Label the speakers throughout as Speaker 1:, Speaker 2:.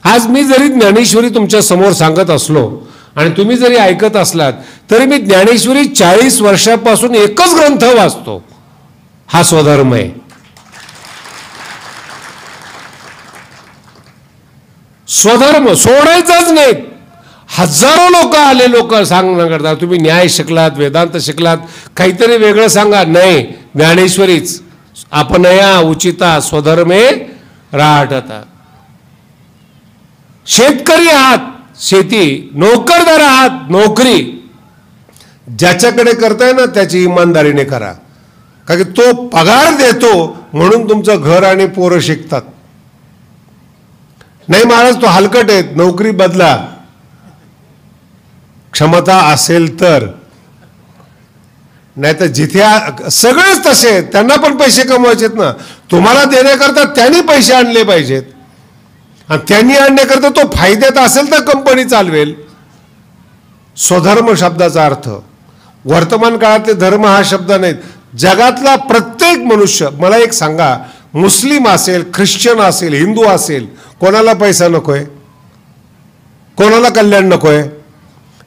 Speaker 1: आज मी जरी ज्ञानेश्वरी तुमच्या समोर सांगत असलो आणि तुम्ही जरी ऐकत असलात तरी मी ज्ञानेश्वरी 40 वर्षापासून एकच ग्रंथ वाचतो, हा स्वधर्म आहे. स्वधर्म सोडायचाच नाही. हजारो लोक आले, लोक सांगणं करतात तुम्ही न्याय शिकलात, वेदांत शिकलात, काहीतरी वेगळं सांगा. नाही, ज्ञानेश्वरीच. आपणया उचिता स्वधर्मे राहता. शेतकरी आहात, शेती, नोकरदार आहात, नोकरी. ज्याच्याकडे करताय ना त्याची इमानदारीने करा, कारण की तो पगार देतो म्हणून तुमचं घर आणि पोरं शिकतात. नाही महाराज तो हलकट आहे, नोकरी बदला, क्षमता असेल तर. नाही तर जिथे सगळेच तसे, त्यांना पण पैसे कमवायचेत ना. तुम्हाला देण्याकरता त्यांनी पैसे आणले पाहिजेत आणि त्यांनी आणण्याकरता तो फायद्यात असेल तर कंपनी चालवेल. स्वधर्म शब्दाचा अर्थ वर्तमान काळातले धर्म हा शब्द नाहीत. जगातला प्रत्येक मनुष्य, मला एक सांगा, मुस्लिम असेल, ख्रिश्चन असेल, हिंदू असेल, कोणाला पैसा नकोय, कोणाला कल्याण नकोय.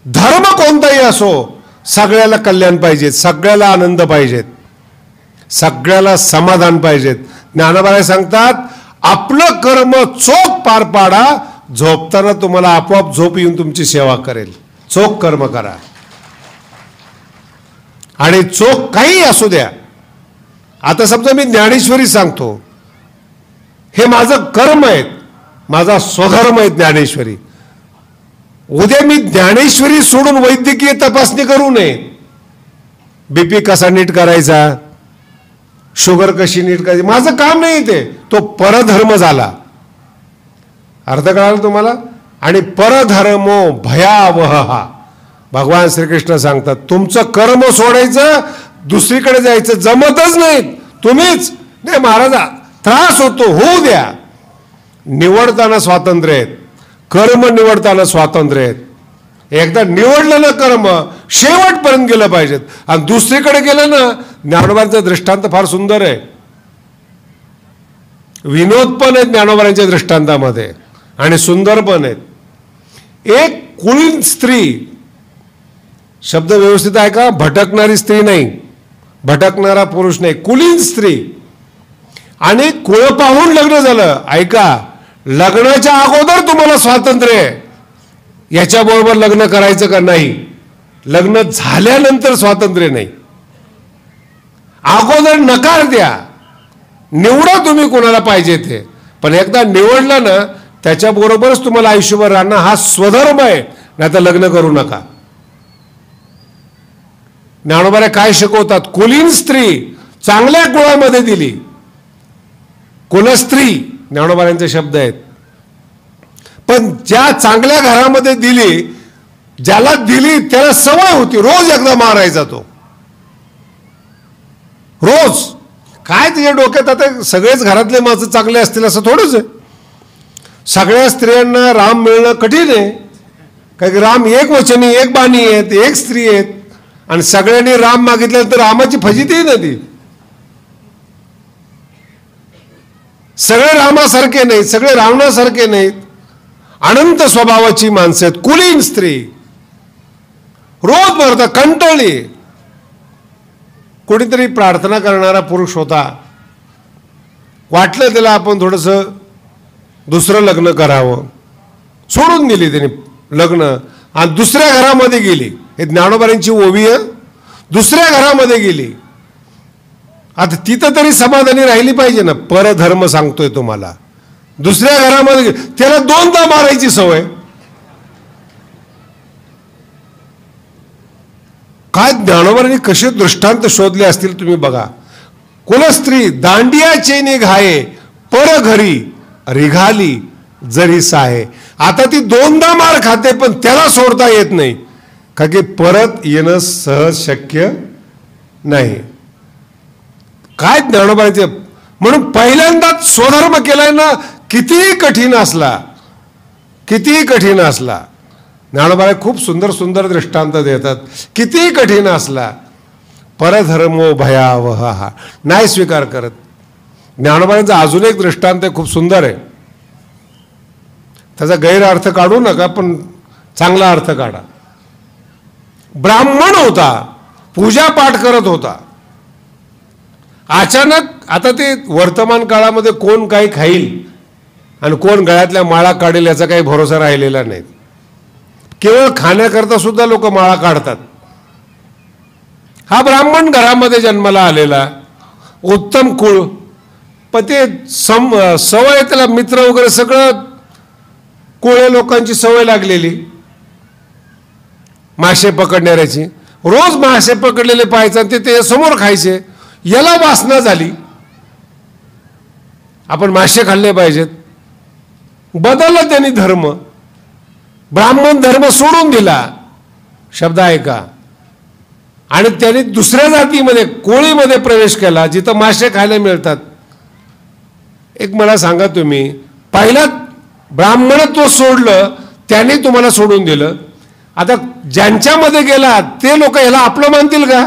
Speaker 1: धर्म कोणताही असो, सगळ्याला कल्याण पाहिजे, सगळ्याला आनंद पाहिजेत, सगळ्याला समाधान पाहिजेत. ज्ञानोबा सांगतात आपलं कर्म चोख पार पाडा, झोपताना तुम्हाला आपोआप झोप येऊन तुमची सेवा करेल. चोख कर्म करा आणि चोख काही असू द्या. आता समजा मी ज्ञानेश्वरी सांगतो, हे माझं कर्म आहे, माझा स्वधर्म आहे ज्ञानेश्वरी. उद्या मी ज्ञानेश्वरी सोडून वैद्यकीय तपासणी करू नये. बीपी कसा नीट करायचा, शुगर कशी नीट करायची, माझं काम नाही ते. तो परधर्म झाला. अर्थ कळाला तुम्हाला. आणि परधर्मो भयावह, भगवान श्रीकृष्ण सांगतात तुमचं कर्म सोडायचं, दुसरीकडे जायचं जमतच नाही. तुम्हीच नाही महाराज, त्रास होतो, होऊ द्या. निवडताना स्वातंत्र्य आहेत, कर्म निवडताना स्वातंत्र्य आहेत. एकदा निवडलं ना कर्म, शेवटपर्यंत गेलं पाहिजेत. आणि दुसरीकडे गेलं ना, ज्ञानोबांचं दृष्टांत फार सुंदर आहे. विनोद पण आहेत ज्ञानोबांच्या दृष्टांतामध्ये आणि सुंदर पण आहेत. एक कुलीन स्त्री, शब्द व्यवस्थित आहे का, भटकणारी स्त्री नाही, भटकणारा पुरुष नाही, कुलीन स्त्री. आणि कुळ पाहून लग्न झालं. ऐका, लग्नाच्या अगोदर तुम्हाला स्वातंत्र्य आहे, याच्याबरोबर लग्न करायचं का नाही. लग्न झाल्यानंतर स्वातंत्र्य नाही. अगोदर नकार द्या, निवडा तुम्ही कोणाला पाहिजे ते. पण एकदा निवडलं ना, त्याच्याबरोबरच तुम्हाला आयुष्यभर राहणं, हा स्वधर्म आहे. नाही तर लग्न करू नका. ज्ञानोबा काय शिकवतात, कुलीन स्त्री चांगल्या कुळामध्ये दिली. कुलस्त्री ज्ञानोबांचे शब्द आहेत. पण ज्या चांगल्या घरामध्ये दिली, ज्याला दिली त्याला सवय होती रोज एकदा मारायचा. तो रोज काय त्याच्या डोक्यात, आता सगळेच घरातले माणसं चांगले असतील असं थोडंच आहे. सगळ्या स्त्रियांना राम मिळणं कठीण आहे, कारण राम एक वचनी, एक बाणी आहेत, एक स्त्री आहेत. आणि सगळ्यांनी राम मागितल्यानंतर रामाची फजिती ना ती. सगळे रामासारखे नाहीत, सगळे रावणासारखे नाहीत. अनंत स्वभावाची माणसं आहेत. कुलीन स्त्री रोज मरता, कंटाळली. कोणीतरी प्रार्थना करणारा पुरुष होता. वाटलं त्याला आपण थोडंसं दुसरं लग्न करावं. सोडून दिली त्याने लग्न आणि दुसऱ्या घरामध्ये गेली. हे ज्ञानोबांची ओवी आहे. दुसऱ्या घरामध्ये गेली. आता तिथं तरी समाधानी राहिली पाहिजे ना. परधर्म सांगतोय तुम्हाला. दुसऱ्या घरामध्ये त्याला 2दा मारायची सवय. काय ज्ञानोबांनी कसे दृष्टांत शोधले असतील तुम्ही बघा. कुलस्त्री दांडियाचे निघाये, पर घरी रिघाली जरी साहे. आता ती 2दा मार खाते पण त्याला सोडता येत नाही, का की परत येणं सहज शक्य नाही. काय ज्ञानोबांचे म्हणून पहिल्यांदाच स्वधर्म केलाय ना, कितीही कठीण असला, कितीही कठीण असला. ज्ञानोबा खूप सुंदर सुंदर दृष्टांत देतात. कितीही कठीण असला, परधर्मो भयावह, हा नाही स्वीकार करत. ज्ञानोबांचा अजून एक दृष्टांत खूप सुंदर आहे. त्याचा गैरअर्थ काढू नका, पण चांगला अर्थ काढा. ब्राह्मण होता, पूजा पाठ करत होता. अचानक आता ते वर्तमान काळामध्ये कोण काही खाईल आणि कोण गळ्यातल्या माळा काढेल याचा काही भरोसा राहिलेला नाही. केवळ खाण्याकरता सुद्धा लोक माळा काढतात. हा ब्राह्मण घरामध्ये जन्माला आलेला, उत्तम कुळ, पण ते सवय, त्याला मित्र वगैरे सगळं कोळ्या लोकांची सवय लागलेली मासे पकडणाऱ्याची. रोज मासे पकडलेले पाहायचे आणि ते समोर खायचे. याला वासना झाली, आपण मासे खाल्ले पाहिजेत. बदलला त्यांनी धर्म, ब्राह्मण धर्म सोडून दिला. शब्द ऐका. आणि त्यांनी दुसऱ्या जातीमध्ये, कोळीमध्ये प्रवेश केला, जिथं मासे खायला मिळतात. एक मला सांगा तुम्ही, पहिला ब्राह्मणत्व सोडलं, त्याने तुम्हाला सोडून दिलं. आता ज्यांच्यामध्ये गेला ते लोक याला आपलं मानतील का?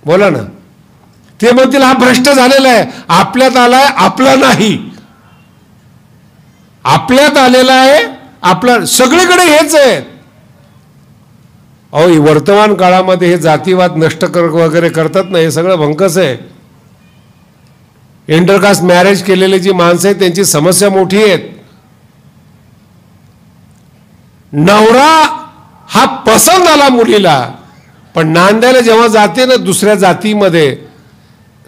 Speaker 1: बोला ना. ते म्हणतील हा भ्रष्ट झालेला आहे, आपल्यात आलाय, आपला नाही. आपल्यात आलेला आहे, आपला. सगळीकडे हेच आहे. अहो, वर्तमान काळामध्ये हे जातीवाद नष्ट वगैरे करतात ना, हे सगळं भंकस आहे. इंटरकास्ट मॅरेज केलेले जी माणसं आहेत त्यांची समस्या मोठी आहे. नवरा हा पसंत आला मुलीला, पण नांदायला जेव्हा जाते ना दुसऱ्या जातीमध्ये,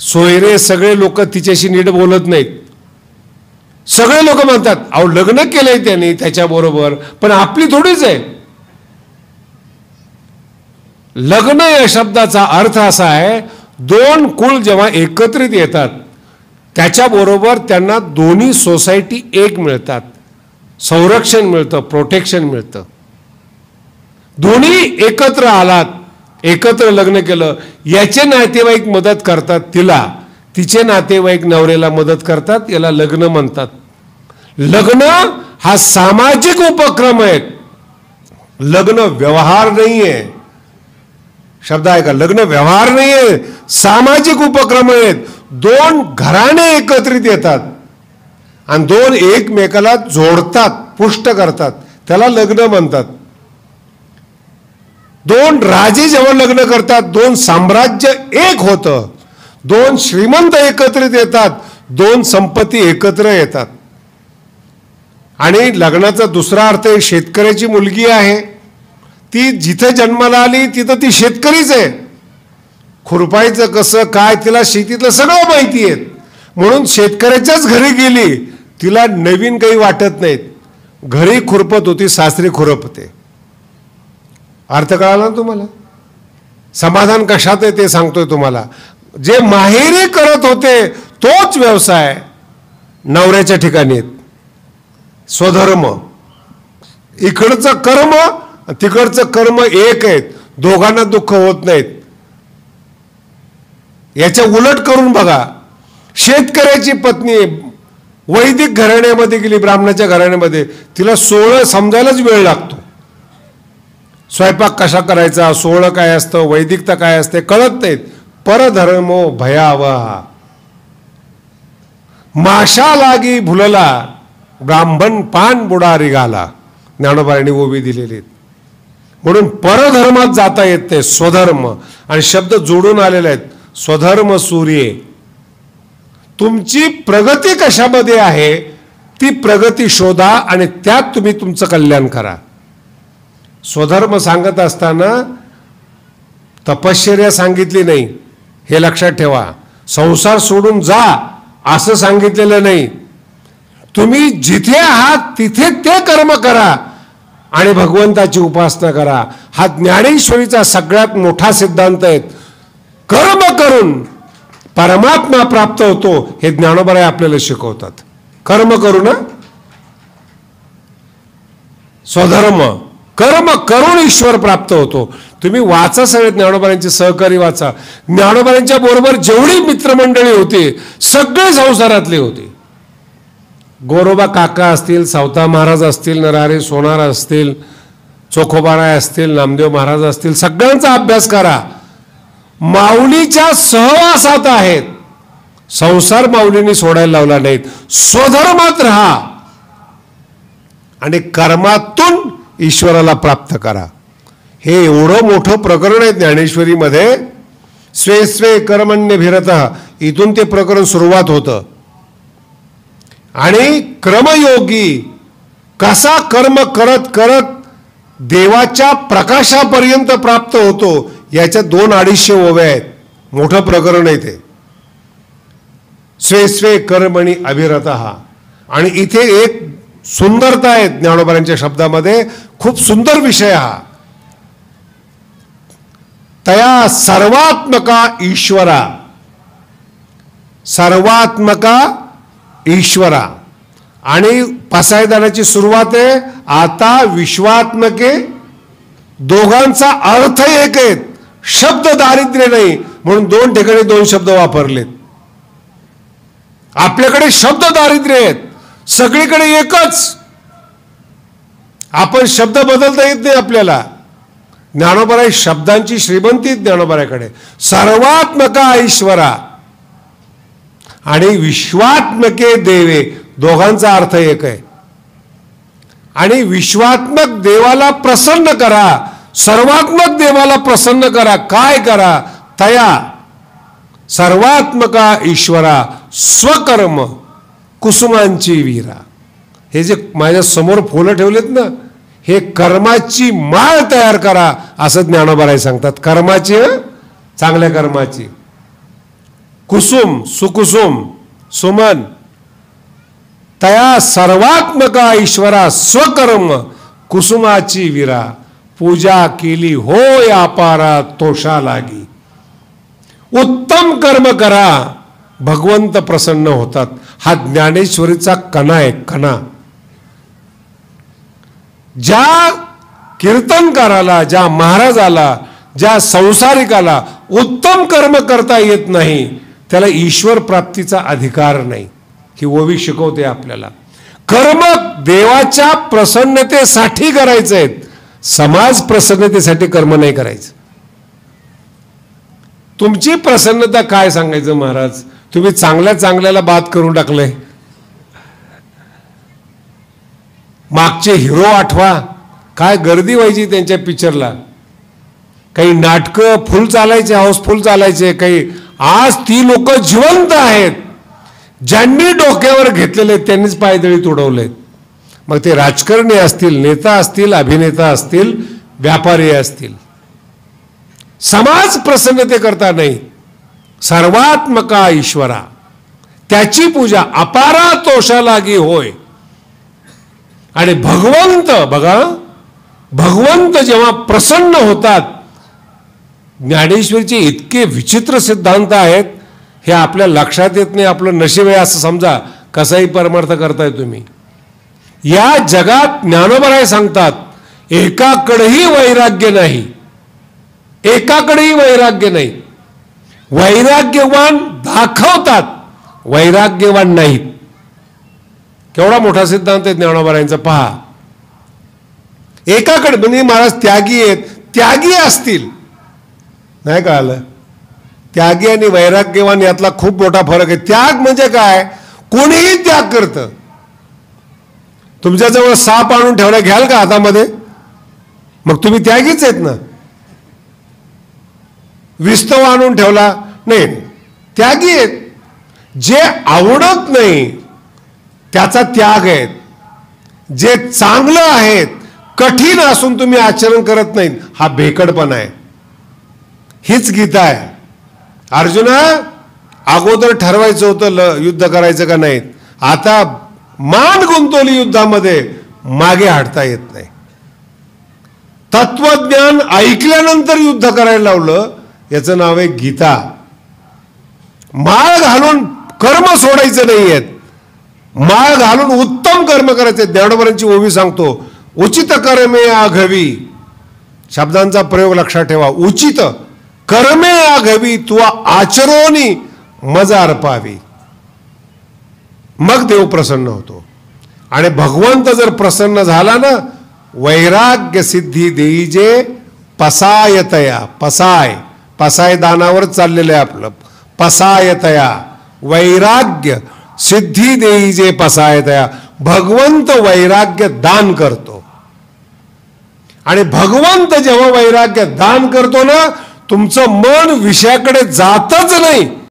Speaker 1: सोयरे सगळे लोक तिच्याशी नीट बोलत नाहीत. सगळे लोक म्हणतात अहो लग्न केलंय त्यांनी त्याच्याबरोबर, पण आपली थोडीच आहे. लग्न या शब्दाचा अर्थ असा आहे, दोन कुळ जेव्हा एकत्रित येतात त्याच्याबरोबर त्यांना दोन्ही सोसायटी एक मिळतात, संरक्षण मिळतं, प्रोटेक्शन मिळतं. दोन्ही एकत्र आलात, एकत्र लग्न केलं, याचे नातेवाईक मदत करतात तिला, तिचे नातेवाईक नवऱ्याला मदत करतात, याला लग्न म्हणतात. लग्न हा सामाजिक उपक्रम आहे, लग्न व्यवहार नाहीये. शब्द आहे का? लग्न व्यवहार नाहीये, सामाजिक उपक्रम आहेत. दोन घराणे एकत्रित येतात आणि दोन एकमेकाला जोडतात, पुष्ट करतात, त्याला लग्न म्हणतात. दोन राजे जेव्हा लग्न करतात, दोन साम्राज्य एक होतं, दोन श्रीमंत एकत्रित येतात, दोन संपत्ती एकत्र येतात. आणि लग्नाचा दुसरा अर्थ आहे, शेतकऱ्याची मुलगी आहे, ती जिथे जन्माला आली तिथं ती शेतकरीच आहे. खुरपायचं कसं काय तिला शेतीतलं सगळं माहिती आहे, म्हणून शेतकऱ्याच्याच घरी गेली, तिला नवीन काही वाटत नाहीत. घरी खुरपत होती, सासरी खुरपते. अर्थ कळाला ना तुम्हाला? समाधान कशात आहे ते सांगतोय तुम्हाला. जे माहेरी करत होते तोच व्यवसाय नवऱ्याच्या ठिकाणी. स्वधर्म, इकडचं कर्म तिकडचं कर्म एक आहेत, दोघांना दुःख होत नाहीत. याच्या उलट करून बघा, शेतकऱ्याची पत्नी वैदिक घराण्यामध्ये गेली, ब्राह्मणाच्या घराण्यामध्ये, तिला सोहळं समजायलाच वेळ लागतो. स्वयंपाक कसा करायचा, सोहळं काय असतं, वैदिकता काय असते कळत नाहीत. परधर्मो भयावहा, माशा लागी भुलला, ब्राह्मण पान बुडारी घाला, ज्ञानोबांनी ओवी दिलेली. म्हणून परधर्मात जाता येत नाही, स्वधर्म. आणि शब्द जोडून आलेले आहेत, स्वधर्म सूर्य. तुमची प्रगती कशामध्ये आहे ती प्रगती शोधा आणि त्यात तुम्ही तुमचं कल्याण करा. स्वधर्म सांगत असताना तपश्चर्या सांगितली नाही, हे लक्षात ठेवा. संसार सोडून जा असं सांगितलेलं नाही. तुम्ही जिथे आहात तिथे ते कर्म करा आणि भगवंताची उपासना करा. हा ज्ञानेश्वरीचा सगळ्यात मोठा सिद्धांत आहे. कर्म करून परमात्मा प्राप्त होतो हे ज्ञानोबा आपल्याला शिकवतात. कर्म करू ना, स्वधर्म कर्म करून ईश्वर प्राप्त होतो. तुम्ही वाचा, सगळे ज्ञानोबांचे सहकारी वाचा. ज्ञानोबांच्या बरोबर जेवढी मित्रमंडळी होती सगळे संसारातले होते. गोरोबा काका असतील, सावता महाराज असतील, नरहरी सोनार असतील, चोखोबाराय असतील, नामदेव महाराज असतील, सगळ्यांचा अभ्यास करा. माऊलीच्या सहवासात आहेत. संसार माऊलींनी सोडायला लावला नाहीत. स्वधर्मात राहा. आणि कर्मातून ईश्वराला प्राप्त करा. हे एवढं मोठं प्रकरण आहे ज्ञानेश्वरीमध्ये. स्वे स्वे कर्मण्यभिरतः इथून ते प्रकरण सुरुवात होतं. आणि क्रमयोगी कसा कर्म करत करत देवाच्या प्रकाशापर्यंत प्राप्त होतो याच्या 200-250 ओव्या आहेत. मोठं प्रकरण आहे ते. स्वे स्वे कर्मणी अभिरतः. आणि इथे एक सुंदरता आहे ज्ञानोबांच्या शब्दामध्ये, खूप सुंदर विषय हा. तया सर्वात्मका ईश्वरा, सर्वात्मका ईश्वरा. आणि पसायदानाची सुरुवात आहे, आता विश्वात्मके. दोघांचा अर्थ एक आहेत, शब्द दारिद्र्य नाही, म्हणून 2 ठिकाणी 2 शब्द वापरलेत. आपल्याकडे शब्द दारिद्र्य आहेत, सगळीकडे एकच. आपण शब्द बदलता येत नाही आपल्याला. ज्ञानोबराय शब्दांची श्रीमंती ज्ञानोबरायकडे. सर्वात्मका ईश्वरा आणि विश्वात्मके देवे, दोघांचा अर्थ एक आहे. आणि विश्वात्मक देवाला प्रसन्न करा, सर्वात्मक देवाला प्रसन्न करा. काय करा? तया सर्वात्मका ईश्वरा स्वकर्म कुसुमांची वीरा. हे जे माझ्या समोर फुलं ठेवलेत ना, हे कर्माची माळ तयार करा असं ज्ञानोबराय सांगतात. कर्माची, चांगल्या कर्माची. कुसुम, सुकुसुम, सुमन. तया सर्वात्मका ईश्वरा स्वकर्म कुसुमाची वीरा. पूजा केली होय अपारा तोषा लागी. उत्तम कर्म करा, भगवंत प्रसन्न होतात. हा ज्ञानेश्वरीचा कणा आहे, कणा. ज्या कीर्तनकाराला, ज्या महाराजाला, ज्या संसारिकाला उत्तम कर्म करता येत नाही, त्याला ईश्वर प्राप्तीचा अधिकार नाही. ही ओवी शिकवते आपल्याला. कर्म देवाच्या प्रसन्नतेसाठी करायचे आहेत, समाज प्रसन्नतेसाठी कर्म नाही करायचं. तुमची प्रसन्नता काय सांगायचं महाराज? तुम्ही चांगल्या चांगल्याला बाद करून टाकलंय. मागचे हिरो आठवा, काय गर्दी व्हायची त्यांच्या पिक्चरला. काही नाटकं फुल चालायचे, हाऊसफुल चालायचे. काही आज ती लोक जिवंत आहेत. ज्यांनी डोक्यावर घेतलेले त्यांनीच पायदळी तुडवलेत. मग ते राजकारणी असतील, नेता असतील, अभिनेता असतील, व्यापारी असतील. समाज प्रसन्नते करता नाही. सर्वात्मका ईश्वरा, त्याची पूजा अपारा तोषा लागी होय. आणि भगवंत, बघा, भगवंत जेव्हा प्रसन्न होतात. ज्ञानेश्वरीचे इतके विचित्र सिद्धांत आहेत, हे आपल्या लक्षात येत नाही. आपलं नशीब आहे असं समजा, कसाही परमार्थ करताय तुम्ही. या जगात ज्ञानोबराय सांगतात, एकाकडेही वैराग्य नाही, एकाकडेही वैराग्य नाही. वैराग्यवान दाखवतात, वैराग्यवान नाहीत. केवढा मोठा सिद्धांत आहे ज्ञानोबरायांचा पहा. एकाकडे म्हणजे महाराज त्यागी आहेत, त्यागी असतील, नाही कळालं? त्यागी आणि वैराग्यवान यातला खूप मोठा फरक आहे. त्याग म्हणजे काय? कोणीही त्याग करतं. तुमच्याजवळ साप आणून ठेवला, घ्याल का हातामध्ये? मग तुम्ही त्यागीच आहेत ना. विस्तव आणून ठेवला, नाही, त्यागी आहेत. जे आवडत नाही त्याचा त्याग आहे. जे चांगलं आहेत, कठीण असून तुम्ही आचरण करत नाहीत, हा भेकडपणा आहे. हीच गीता आहे. अर्जुना, अगोदर ठरवायचं होतं युद्ध करायचं का नाही, आता मान गुंतवली युद्धामध्ये, मागे हटता येत नाही. तत्वज्ञान ऐकल्यानंतर युद्ध करायला लावलं, याचं नाव आहे गीता. माळ घालून कर्म सोडायचं नाहीयेत, माळ घालून उत्तम कर्म करायचे. ज्ञानोबरांची ओवी सांगतो, उचित कर्मे आघवी. शब्दांचा प्रयोग लक्षात ठेवा. उचित कर्मे आघवी, तू आचरोनी मज अर्पावी. मग देव प्रसन्न होतो. आणि भगवंत जर प्रसन्न झाला ना, वैराग्य सिद्धी देईजे पसायतया. पसाय, पसाय दानावर चाललेलं आहे आपलं. पसायतया, वैराग्य सिद्धी देईजे पसायतया. भगवंत वैराग्य दान करतो आणि भगवंत जेव्हा वैराग्य दान करतो ना, तुमचं मन विषयाकडे जातच नाही.